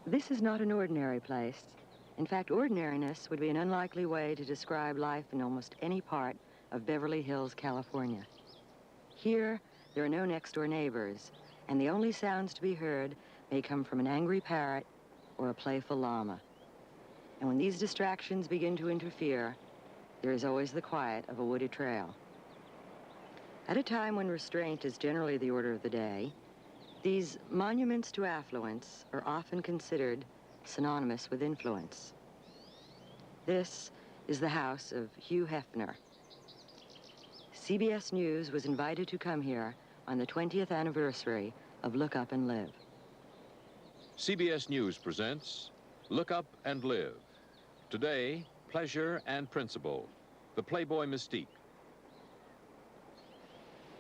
This is not an ordinary place. In fact, ordinariness would be an unlikely way to describe life in almost any part of Beverly Hills, California. Here, there are no next-door neighbors, and the only sounds to be heard may come from an angry parrot or a playful llama. And when these distractions begin to interfere, there is always the quiet of a wooded trail. At a time when restraint is generally the order of the day, these monuments to affluence are often considered synonymous with influence. This is the house of Hugh Hefner. CBS News was invited to come here on the 20th anniversary of Look Up and Live. CBS News presents Look Up and Live. Today, pleasure and principle, the Playboy Mystique.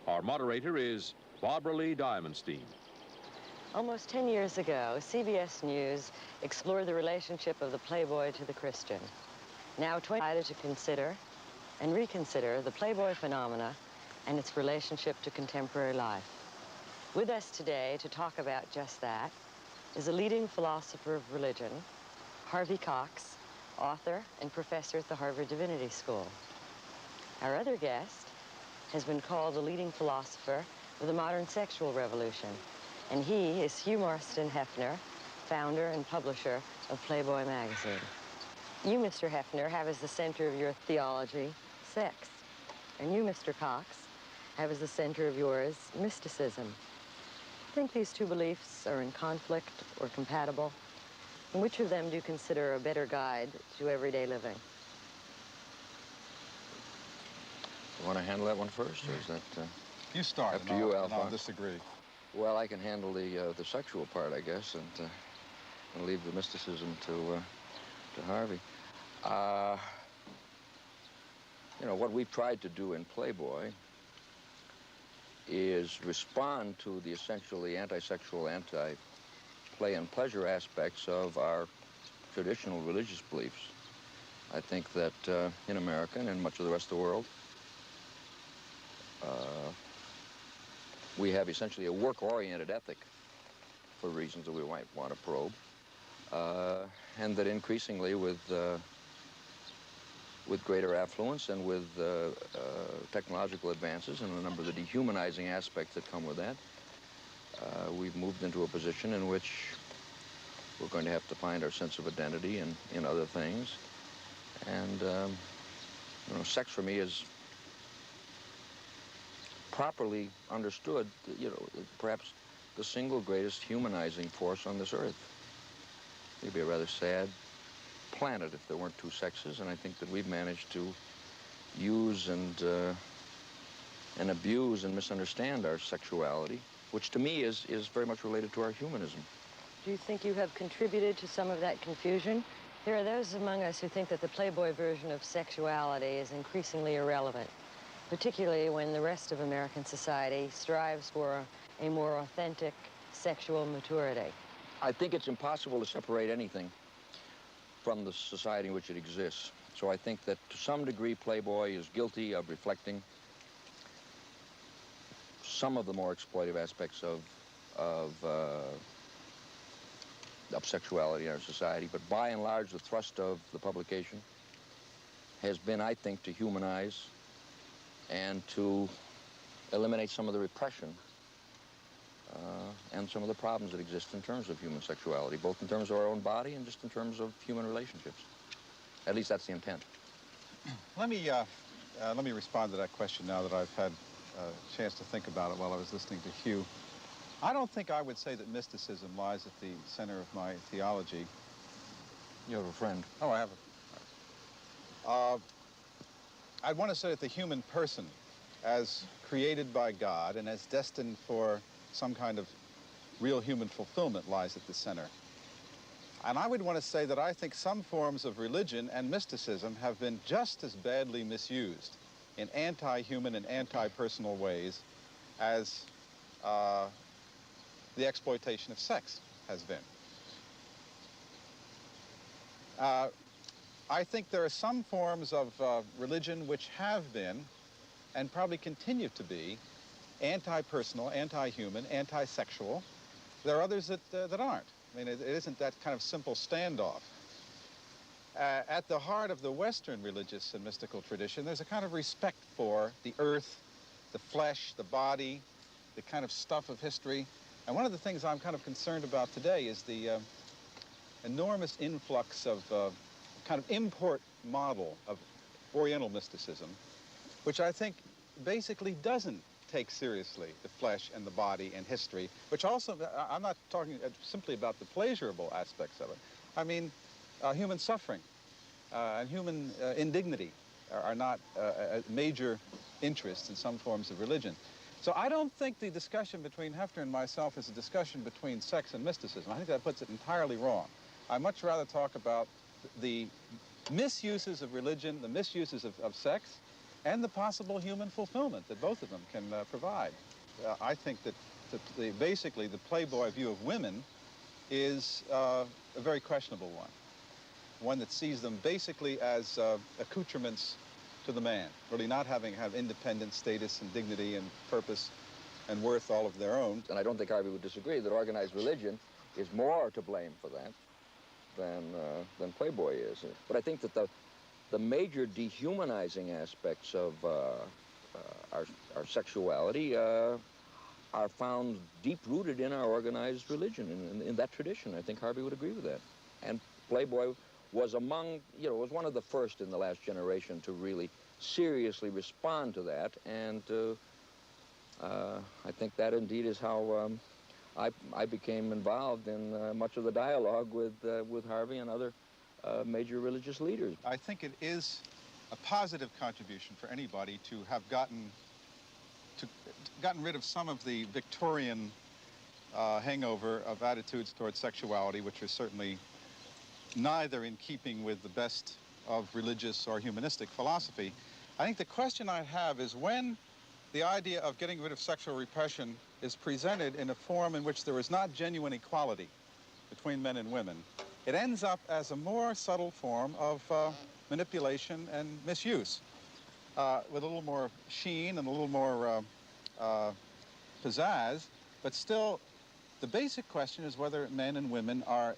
Our moderator is Barbara Lee Diamondstein. Almost 10 years ago, CBS News explored the relationship of the Playboy to the Christian. Now, decided to consider and reconsider the Playboy phenomena and its relationship to contemporary life. With us today to talk about just that is a leading philosopher of religion, Harvey Cox, author and professor at the Harvard Divinity School. Our other guest has been called a leading philosopher of the modern sexual revolution, and he is Hugh Hefner, founder and publisher of Playboy magazine. You, Mr. Hefner, have as the center of your theology sex, and you, Mr. Cox, have as the center of yours mysticism. I think these two beliefs are in conflict or compatible. And which of them do you consider a better guide to everyday living? You want to handle that one first, or is that you start. Up to you, Alphonse? I'll disagree. Well, I can handle the sexual part, I guess, and leave the mysticism to Harvey. You know, what we've tried to do in Playboy is respond to the essentially anti-sexual, anti-play and pleasure aspects of our traditional religious beliefs. I think that in America and in much of the rest of the world, we have essentially a work-oriented ethic for reasons that we might want to probe, and that increasingly with greater affluence and with technological advances and a number of the dehumanizing aspects that come with that, we've moved into a position in which we're going to have to find our sense of identity in other things. And, you know, sex for me is properly understood, you know, perhaps the single greatest humanizing force on this earth. It'd be a rather sad planet if there weren't two sexes, and I think that we've managed to use and abuse and misunderstand our sexuality, which to me is very much related to our humanism. Do you think you have contributed to some of that confusion? There are those among us who think that the Playboy version of sexuality is increasingly irrelevant, particularly when the rest of American society strives for a more authentic sexual maturity. I think it's impossible to separate anything from the society in which it exists. So I think that to some degree Playboy is guilty of reflecting some of the more exploitive aspects of sexuality in our society, but by and large the thrust of the publication has been, I think, to humanize and to eliminate some of the repression and some of the problems that exist in terms of human sexuality, both in terms of our own body and just in terms of human relationships. At least that's the intent. Let me respond to that question now that I've had a chance to think about it while I was listening to Hugh. I don't think I would say that mysticism lies at the center of my theology. You have a friend. Oh, I have a... I'd want to say that the human person, as created by God and as destined for some kind of real human fulfillment, lies at the center. And I would want to say that I think some forms of religion and mysticism have been just as badly misused in anti-human and anti-personal ways as the exploitation of sex has been. I think there are some forms of religion which have been, and probably continue to be, anti-personal, anti-human, anti-sexual. There are others that aren't. I mean, it isn't that kind of simple standoff. At the heart of the Western religious and mystical tradition, there's a kind of respect for the earth, the flesh, the body, the kind of stuff of history. And one of the things I'm kind of concerned about today is the enormous influx of kind of import model of Oriental mysticism, which I think basically doesn't take seriously the flesh and the body and history, which also, I'm not talking simply about the pleasurable aspects of it. I mean, human suffering and human indignity are not major interests in some forms of religion. So I don't think the discussion between Hefner and myself is a discussion between sex and mysticism. I think that puts it entirely wrong. I'd much rather talk about the misuses of religion, the misuses of sex, and the possible human fulfillment that both of them can provide. I think that basically the Playboy view of women is a very questionable one that sees them basically as accoutrements to the man, really not having independent status and dignity and purpose and worth all of their own. And I don't think Harvey would disagree that organized religion is more to blame for that than Playboy is. But I think that the major dehumanizing aspects of our sexuality are found deep-rooted in our organized religion, in that tradition. I think Harvey would agree with that. And Playboy was was one of the first in the last generation to really seriously respond to that. And I think that indeed is how I became involved in much of the dialogue with Harvey and other major religious leaders. I think it is a positive contribution for anybody to have gotten rid of some of the Victorian hangover of attitudes towards sexuality, which are certainly neither in keeping with the best of religious or humanistic philosophy. I think the question I have is when the idea of getting rid of sexual repression is presented in a form in which there is not genuine equality between men and women, it ends up as a more subtle form of manipulation and misuse, with a little more sheen and a little more pizzazz, but still the basic question is whether men and women are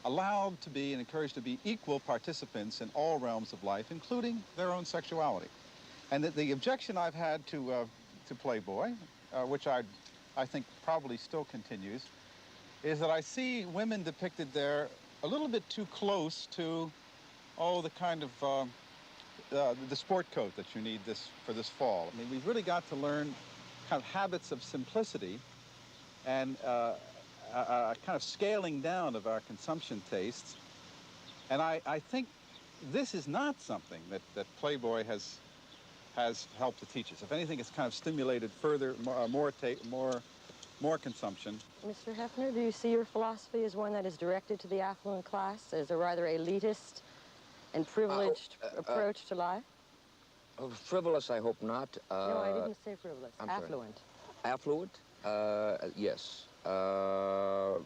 allowed to be and encouraged to be equal participants in all realms of life, including their own sexuality. And the objection I've had to Playboy, which I think probably still continues, is that I see women depicted there a little bit too close to, the kind of the sport coat that you need for this fall. I mean, we've really got to learn kind of habits of simplicity and a kind of scaling down of our consumption tastes. And I think this is not something that Playboy has helped to teach us. If anything, it's kind of stimulated further, more consumption. Mr. Hefner, do you see your philosophy as one that is directed to the affluent class, as a rather elitist and privileged approach to life? Frivolous, I hope not. No, I didn't say frivolous. I'm affluent. Sorry. Affluent? Yes. But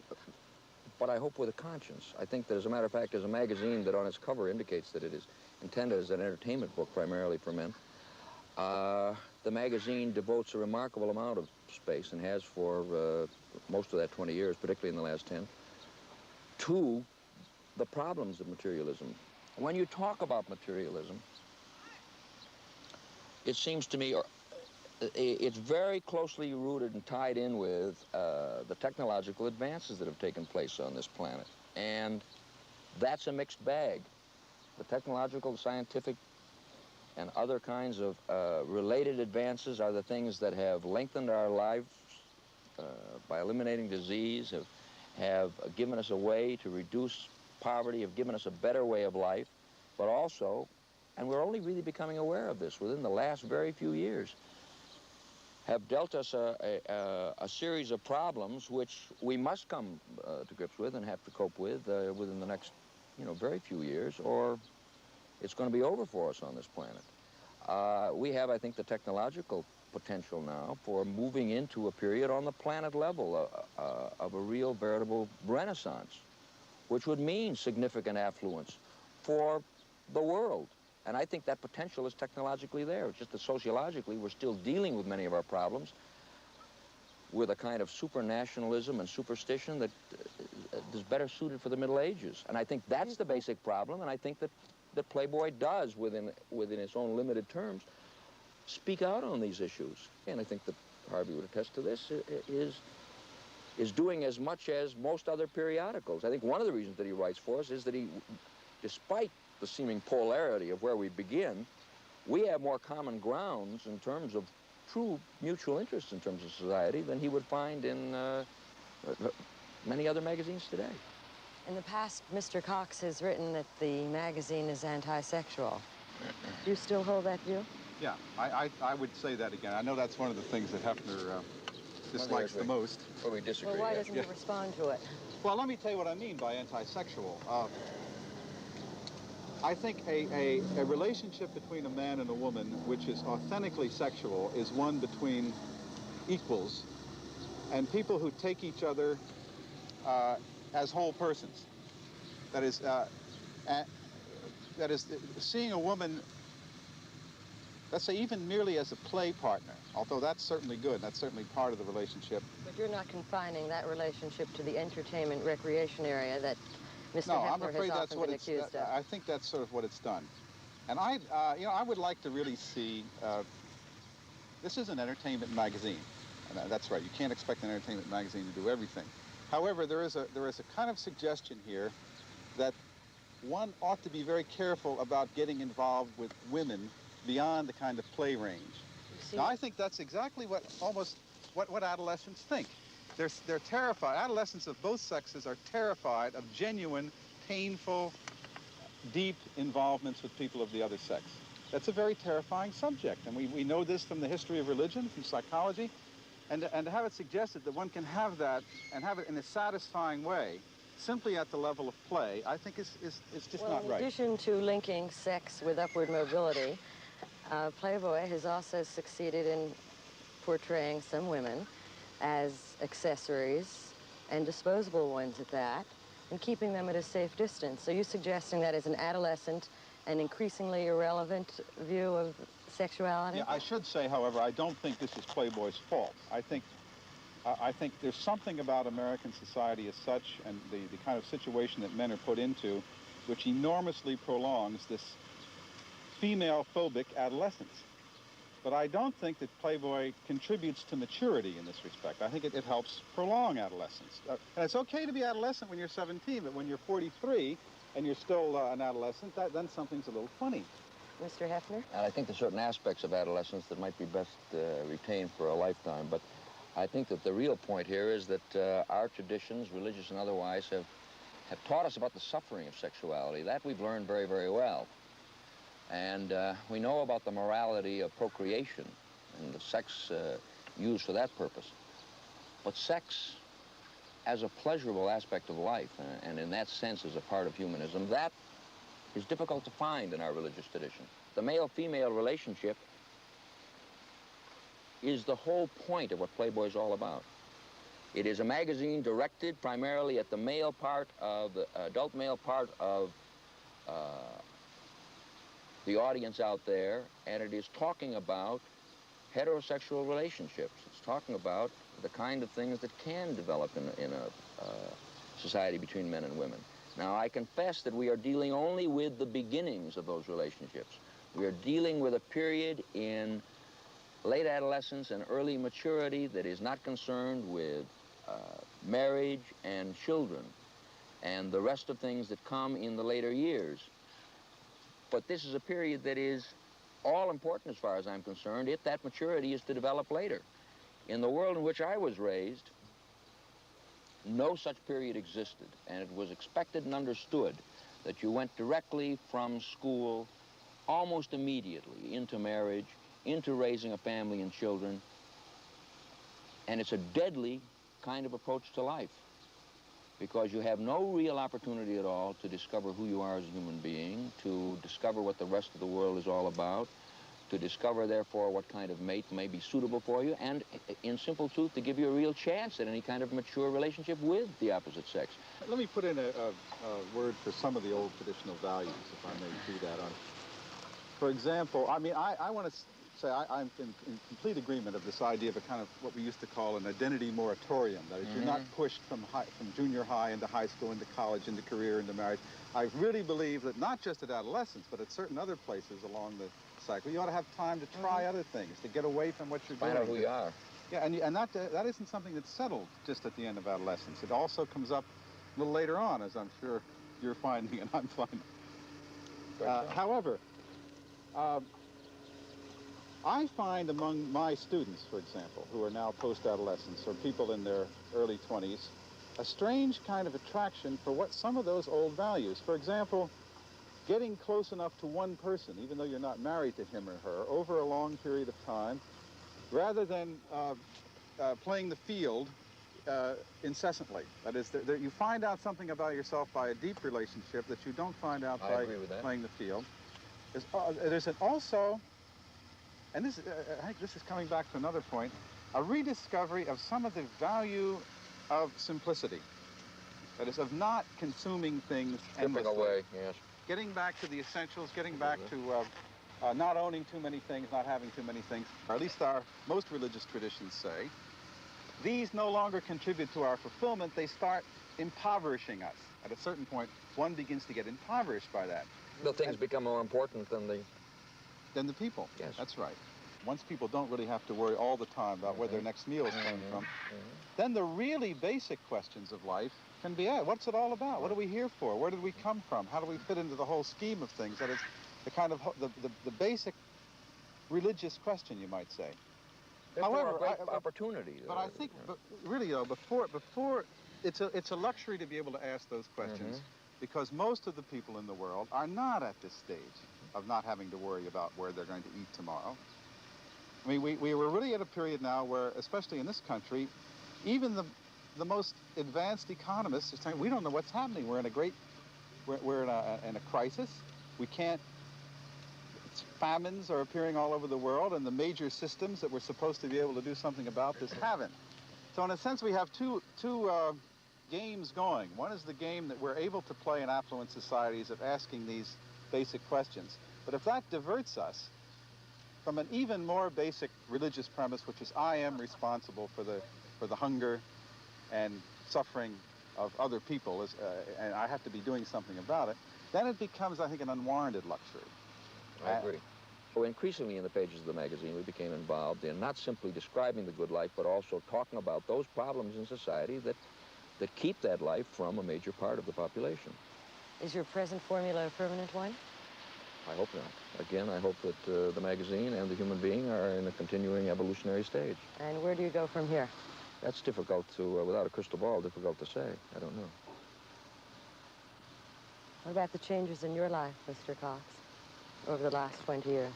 I hope with a conscience. I think that, as a matter of fact, there's a magazine that on its cover indicates that it is intended as an entertainment book primarily for men. The magazine devotes a remarkable amount of space, and has for most of that 20 years, particularly in the last 10, to the problems of materialism. When you talk about materialism, it seems to me it's very closely rooted and tied in with the technological advances that have taken place on this planet. And that's a mixed bag. The technological, scientific, and other kinds of related advances are the things that have lengthened our lives by eliminating disease, have given us a way to reduce poverty, have given us a better way of life, but also, and we're only really becoming aware of this within the last very few years, have dealt us a series of problems which we must come to grips with and have to cope with within the next, very few years, or it's going to be over for us on this planet. We have, I think, the technological potential now for moving into a period on the planet level of a real veritable renaissance, which would mean significant affluence for the world. And I think that potential is technologically there. It's just that sociologically we're still dealing with many of our problems with a kind of supranationalism and superstition that is better suited for the Middle Ages. And I think that's the basic problem, and I think that Playboy does, within its own limited terms, speak out on these issues. And I think that Harvey would attest to this, is doing as much as most other periodicals. I think one of the reasons that he writes for us is that he, despite the seeming polarity of where we begin, we have more common grounds in terms of true mutual interest in terms of society than he would find in many other magazines today. In the past, Mr. Cox has written that the magazine is anti-sexual. Do you still hold that view? Yeah, I would say that again. I know that's one of the things that Hefner dislikes the most. Well, we disagree. Well, why doesn't he respond to it? Well, let me tell you what I mean by anti-sexual. I think a relationship between a man and a woman which is authentically sexual is one between equals and people who take each other as whole persons. That is seeing a woman, let's say, even merely as a play partner, although that's certainly good, that's certainly part of the relationship. But you're not confining that relationship to the entertainment recreation area that Mr. Hefner has often been accused of. I think that's sort of what it's done. And I would like to really see, this is an entertainment magazine. And that's right, you can't expect an entertainment magazine to do everything. However, there is a kind of suggestion here that one ought to be very careful about getting involved with women beyond the kind of play range. Now, I think that's exactly what adolescents think. They're terrified. Adolescents of both sexes are terrified of genuine, painful, deep involvements with people of the other sex. That's a very terrifying subject, and we know this from the history of religion, from psychology, and to have it suggested that one can have that and have it in a satisfying way, simply at the level of play, I think is just not right. In addition to linking sex with upward mobility, Playboy has also succeeded in portraying some women as accessories, and disposable ones at that, and keeping them at a safe distance. So you're suggesting that as an adolescent, an increasingly irrelevant view of sexuality? Yeah, I should say, however, I don't think this is Playboy's fault. I think there's something about American society as such, and the kind of situation that men are put into, which enormously prolongs this female-phobic adolescence. But I don't think that Playboy contributes to maturity in this respect. I think it helps prolong adolescence. And it's okay to be adolescent when you're 17, but when you're 43 and you're still an adolescent, then something's a little funny. Mr. Hefner? And I think there's certain aspects of adolescence that might be best retained for a lifetime. But I think that the real point here is that our traditions, religious and otherwise, have taught us about the suffering of sexuality. That we've learned very, very well. And we know about the morality of procreation and the sex used for that purpose. But sex as a pleasurable aspect of life, and in that sense as a part of humanism, that is difficult to find in our religious tradition. The male-female relationship is the whole point of what Playboy is all about. It is a magazine directed primarily at the male part of, the adult male part of the audience out there, and it is talking about heterosexual relationships. It's talking about the kind of things that can develop in a society between men and women. Now, I confess that we are dealing only with the beginnings of those relationships. We are dealing with a period in late adolescence and early maturity that is not concerned with marriage and children and the rest of things that come in the later years. But this is a period that is all important as far as I'm concerned if that maturity is to develop later. In the world in which I was raised, no such period existed, and it was expected and understood that you went directly from school almost immediately into marriage, into raising a family and children, and it's a deadly kind of approach to life because you have no real opportunity at all to discover who you are as a human being, to discover what the rest of the world is all about, to discover, therefore, what kind of mate may be suitable for you, and, in simple truth, to give you a real chance at any kind of mature relationship with the opposite sex. Let me put in a word for some of the old traditional values, if I may do that. For example, I mean, I want to say I'm in complete agreement of this idea of a kind of what we used to call an identity moratorium. That is, you're not pushed from junior high into high school, into college, into career, into marriage. I really believe that not just at adolescence, but at certain other places along the cycle, you ought to have time to try other things, to get away from what you're doing. Find out who you are. Yeah, and that isn't something that's settled just at the end of adolescence. It also comes up a little later on, as I'm sure you're finding and I'm finding. However, I find among my students, for example, who are now post-adolescents or people in their early 20s, a strange kind of attraction for what some of those old values. For example, getting close enough to one person, even though you're not married to him or her, over a long period of time, rather than playing the field incessantly. That is, you find out something about yourself by a deep relationship that you don't find out by playing the field. There's also, and this, I think this is coming back to another point, a rediscovery of some of the value of simplicity. That is, of not consuming things endlessly. Stripping away, yes. Getting back to the essentials, getting back to not owning too many things, not having too many things. Or at least most religious traditions say, these no longer contribute to our fulfillment, they start impoverishing us. At a certain point, one begins to get impoverished by that. The things become more important than the people. Yes. That's right. Once people don't really have to worry all the time about where their next meal is coming from, then the really basic questions of life can be asked. What's it all about? What are we here for? Where did we come from? How do we fit into the whole scheme of things? That is the kind of the basic religious question, you might say. However, a great opportunity. But I think, really though, before it's a luxury to be able to ask those questions, because most of the people in the world are not at this stage of not having to worry about where they're going to eat tomorrow. I mean, we were really at a period now where, especially in this country, even the most advanced economists are saying, we don't know what's happening. We're in a crisis. We can't, famines are appearing all over the world, and the major systems that we're supposed to be able to do something about this haven't. So in a sense, we have two games going. One is the game that we're able to play in affluent societies of asking these basic questions. But if that diverts us from an even more basic religious premise, which is I am responsible for the hunger and suffering of other people, and I have to be doing something about it, then it becomes, I think, an unwarranted luxury. I agree. So increasingly in the pages of the magazine, we became involved in not simply describing the good life, but also talking about those problems in society that keep that life from a major part of the population. Is your present formula a permanent one? I hope not. Again, I hope that the magazine and the human being are in a continuing evolutionary stage. And where do you go from here? That's difficult to, without a crystal ball, difficult to say. I don't know. What about the changes in your life, Mr. Cox, over the last 20 years?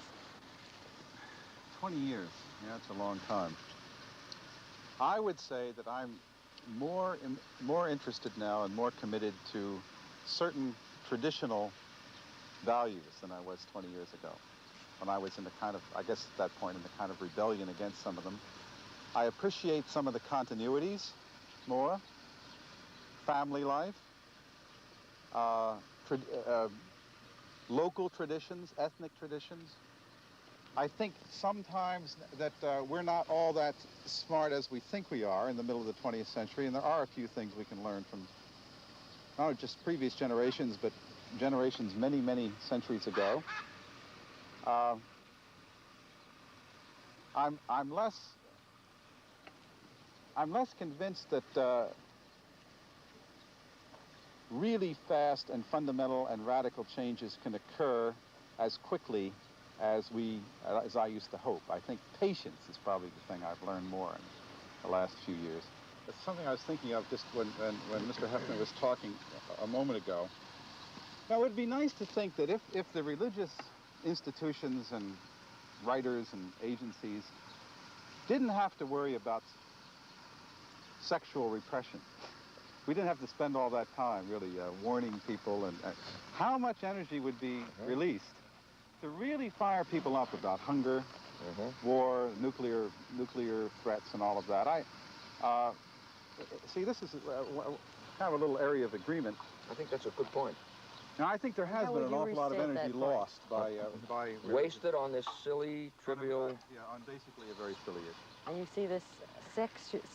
20 years, yeah, that's a long time. I would say that I'm more interested now and more committed to certain traditional values than I was 20 years ago, when I was in the kind of, I guess at that point, in the kind of rebellion against some of them. I appreciate some of the continuities more, family life, local traditions, ethnic traditions. I think sometimes that we're not all that smart as we think we are in the middle of the 20th century, and there are a few things we can learn from not just previous generations, but generations many, many centuries ago. I'm less convinced that really fast and fundamental and radical changes can occur as quickly as I used to hope. I think patience is probably the thing I've learned more in the last few years. It's something I was thinking of just when Mr. Hefner was talking a moment ago. Now, it would be nice to think that if the religious institutions and writers and agencies didn't have to worry about sexual repression, we didn't have to spend all that time really warning people, and how much energy would be released to really fire people up about hunger, war, nuclear threats, and all of that. See, this is kind of a little area of agreement. I think that's a good point. Now, I think there has How been would an you awful lot of restate energy that point? lost by Wasted on this silly, trivial... Yeah, on basically a very silly issue. And you see this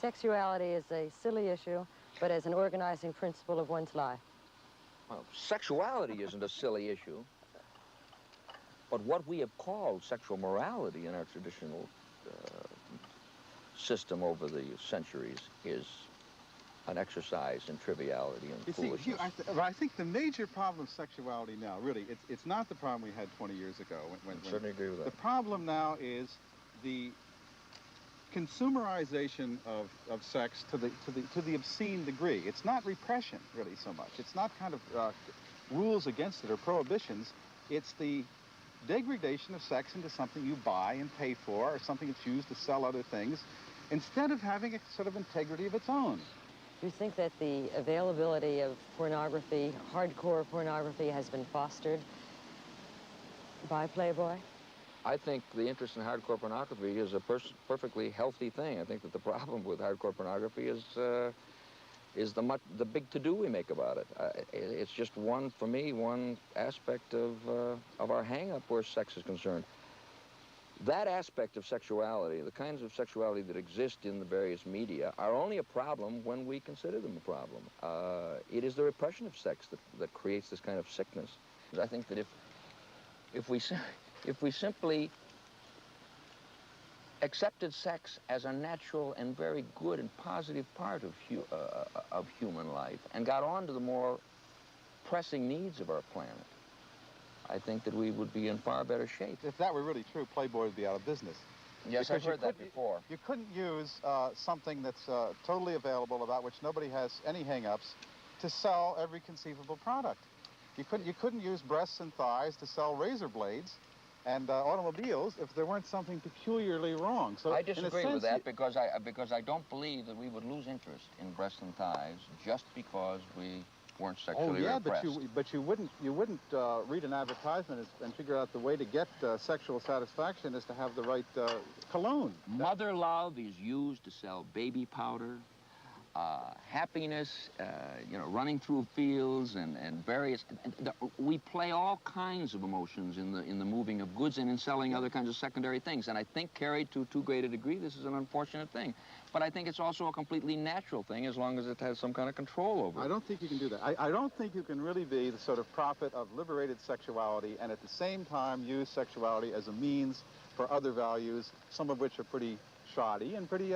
sexuality as a silly issue, but as an organizing principle of one's life. Well, sexuality isn't a silly issue. But what we have called sexual morality in our traditional system over the centuries is an exercise in triviality and foolishness. See, Hugh, I think the major problem of sexuality now, really, it's not the problem we had 20 years ago. I certainly agree with that. The problem now is the consumerization of sex to the obscene degree. It's not repression, really, so much. It's not kind of rules against it or prohibitions. It's the degradation of sex into something you buy and pay for, or something that's used to sell other things, instead of having a sort of integrity of its own. Do you think that the availability of pornography, hardcore pornography, has been fostered by Playboy? I think the interest in hardcore pornography is a perfectly healthy thing. I think that the problem with hardcore pornography is the big to-do we make about it. It's just for me, one aspect of our hang-up where sex is concerned. That aspect of sexuality, the kinds of sexuality that exist in the various media, are only a problem when we consider them a problem. It is the repression of sex that creates this kind of sickness. I think that if we simply accepted sex as a natural and very good and positive part of human life and got on to the more pressing needs of our planet, I think that we would be in far better shape. If that were really true, Playboy would be out of business. Yes, I've heard that before. You couldn't use something that's totally available, about which nobody has any hang-ups, to sell every conceivable product. You couldn't use breasts and thighs to sell razor blades and automobiles if there weren't something peculiarly wrong. So I disagree with that because I don't believe that we would lose interest in breasts and thighs just because we weren't sexually repressed. but you wouldn't read an advertisement and figure out the way to get sexual satisfaction is to have the right cologne. Mother love is used to sell baby powder. Happiness, running through fields and various. We play all kinds of emotions in the moving of goods and in selling other kinds of secondary things. And I think carried to too great a degree, this is an unfortunate thing. But I think it's also a completely natural thing as long as it has some kind of control over it. I don't think you can do that. I don't think you can really be the sort of prophet of liberated sexuality and at the same time use sexuality as a means for other values, some of which are pretty shoddy and pretty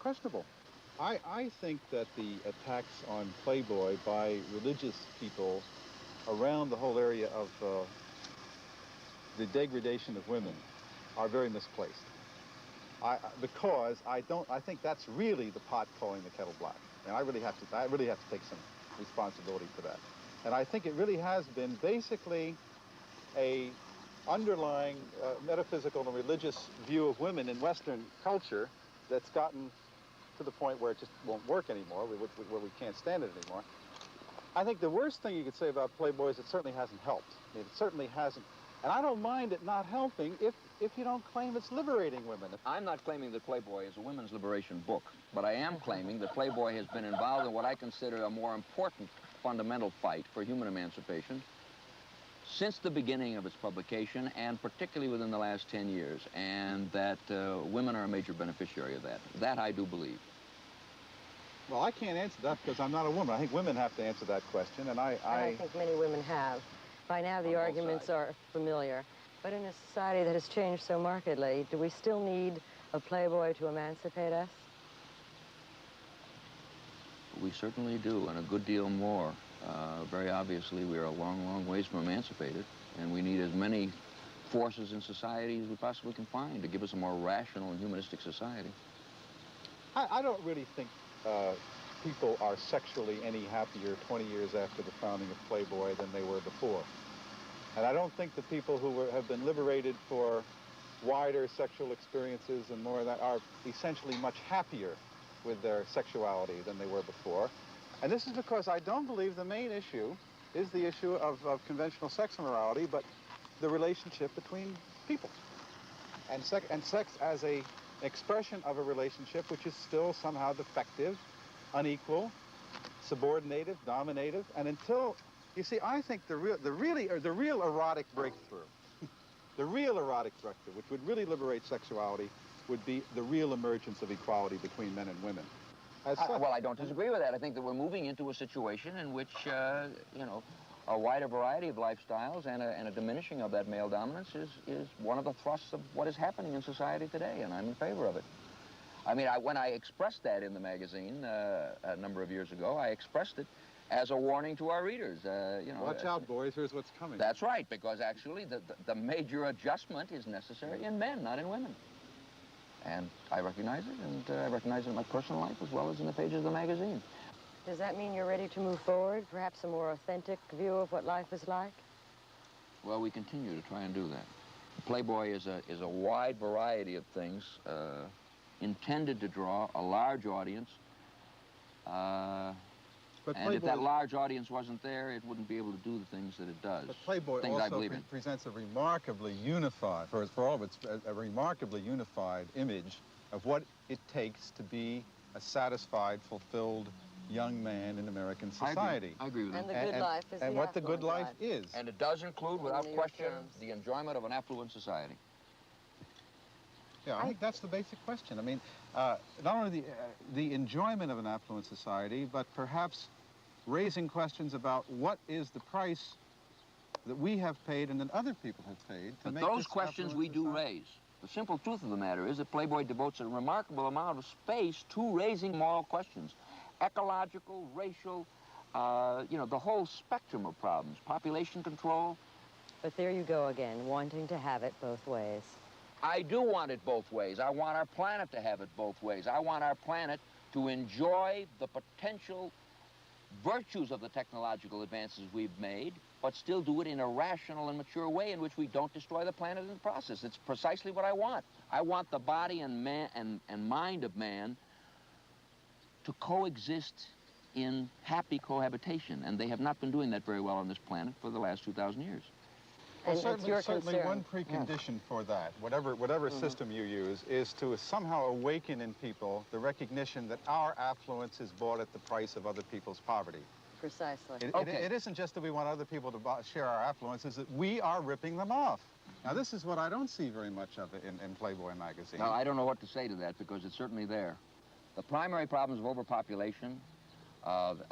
questionable. I think that the attacks on Playboy by religious people around the whole area of the degradation of women are very misplaced. Because I think that's really the pot calling the kettle black, and I really have to take some responsibility for that. And I think it really has been basically a underlying metaphysical and religious view of women in Western culture that's gotten to the point where it just won't work anymore, where we can't stand it anymore. I think the worst thing you could say about Playboy is it certainly hasn't helped. I mean, it certainly hasn't. And I don't mind it not helping if you don't claim it's liberating women. I'm not claiming that Playboy is a women's liberation book, but I am claiming that Playboy has been involved in what I consider a more important fundamental fight for human emancipation since the beginning of its publication, and particularly within the last 10 years, and that women are a major beneficiary of that. That I do believe. Well, I can't answer that because I'm not a woman. I think women have to answer that question, and I think many women have. By now, the arguments are familiar. But in a society that has changed so markedly, do we still need a Playboy to emancipate us? We certainly do, and a good deal more. Very obviously, we are a long, long ways from emancipated, and we need as many forces in society as we possibly can find to give us a more rational and humanistic society. I don't really think people are sexually any happier 20 years after the founding of Playboy than they were before. And I don't think the people who have been liberated for wider sexual experiences and more of that are essentially much happier with their sexuality than they were before. And this is because I don't believe the main issue is the issue of conventional sex morality, but the relationship between people. And sex as an expression of a relationship which is still somehow defective, unequal, subordinative, dominative, and until, you see, I think the real erotic breakthrough, the real erotic breakthrough, which would really liberate sexuality, would be the real emergence of equality between men and women. Well, I don't disagree with that. I think that we're moving into a situation in which, you know, a wider variety of lifestyles and a diminishing of that male dominance is one of the thrusts of what is happening in society today, and I'm in favor of it. I mean, when I expressed that in the magazine a number of years ago, I expressed it as a warning to our readers. You know, watch out, boys, here's what's coming. That's right, because actually the major adjustment is necessary in men, not in women. And I recognize it, and I recognize it in my personal life as well as in the pages of the magazine. Does that mean you're ready to move forward, perhaps a more authentic view of what life is like? Well, we continue to try and do that. Playboy is a wide variety of things intended to draw a large audience. But and if that large audience wasn't there, it wouldn't be able to do the things that it does. But Playboy also presents a remarkably unified, for all of its, a remarkably unified image of what it takes to be a satisfied, fulfilled young man in American society. I agree with and that. And the good life is and what the good life is. And it does include, without question, the enjoyment of an affluent society. Yeah, I think that's the basic question. I mean, not only the enjoyment of an affluent society, but perhaps raising questions about what is the price that we have paid and that other people have paid to make this affluent society. But those questions we do raise. The simple truth of the matter is that Playboy devotes a remarkable amount of space to raising moral questions. Ecological, racial, you know, the whole spectrum of problems. Population control. But there you go again, wanting to have it both ways. I do want it both ways. I want our planet to have it both ways. I want our planet to enjoy the potential virtues of the technological advances we've made, but still do it in a rational and mature way in which we don't destroy the planet in the process. It's precisely what I want. I want the body and mind of man to coexist in happy cohabitation, and they have not been doing that very well on this planet for the last 2,000 years. Well, certainly one precondition for that, whatever system you use, is to somehow awaken in people the recognition that our affluence is bought at the price of other people's poverty. Precisely. It isn't just that we want other people to share our affluence, it's that we are ripping them off. Now, this is what I don't see very much of it in Playboy magazine. Now, I don't know what to say to that because it's certainly there. The primary problems of overpopulation, of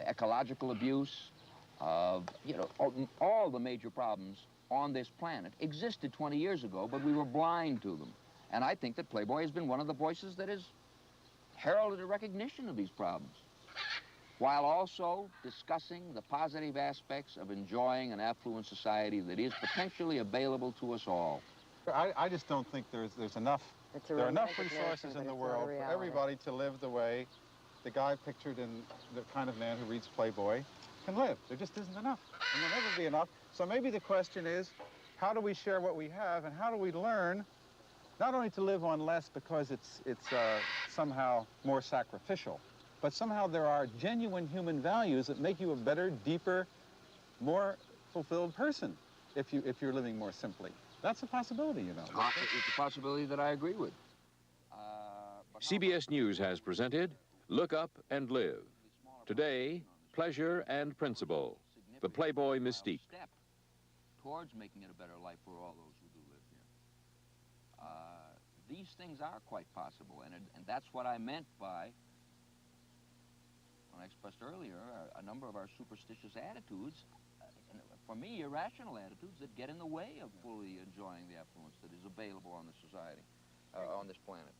ecological abuse, of, you know, all the major problems on this planet existed 20 years ago, but we were blind to them. And I think that Playboy has been one of the voices that has heralded a recognition of these problems, while also discussing the positive aspects of enjoying an affluent society that is potentially available to us all. I just don't think there's enough. There are enough resources in the world for everybody to live the way the guy pictured in the kind of man who reads Playboy can live. There just isn't enough, and there'll never be enough. So maybe the question is, how do we share what we have, and how do we learn not only to live on less because it's somehow more sacrificial, but somehow there are genuine human values that make you a better, deeper, more fulfilled person if you're living more simply. That's a possibility, you know. It's a possibility that I agree with. CBS News has presented Look Up and Live. Today, pleasure and principle. The Playboy Mystique. Step towards making it a better life for all those who do live here. These things are quite possible, and that's what I meant by, when I expressed earlier, a number of our superstitious attitudes, for me, irrational attitudes that get in the way of fully enjoying the affluence that is available on this society, on this planet.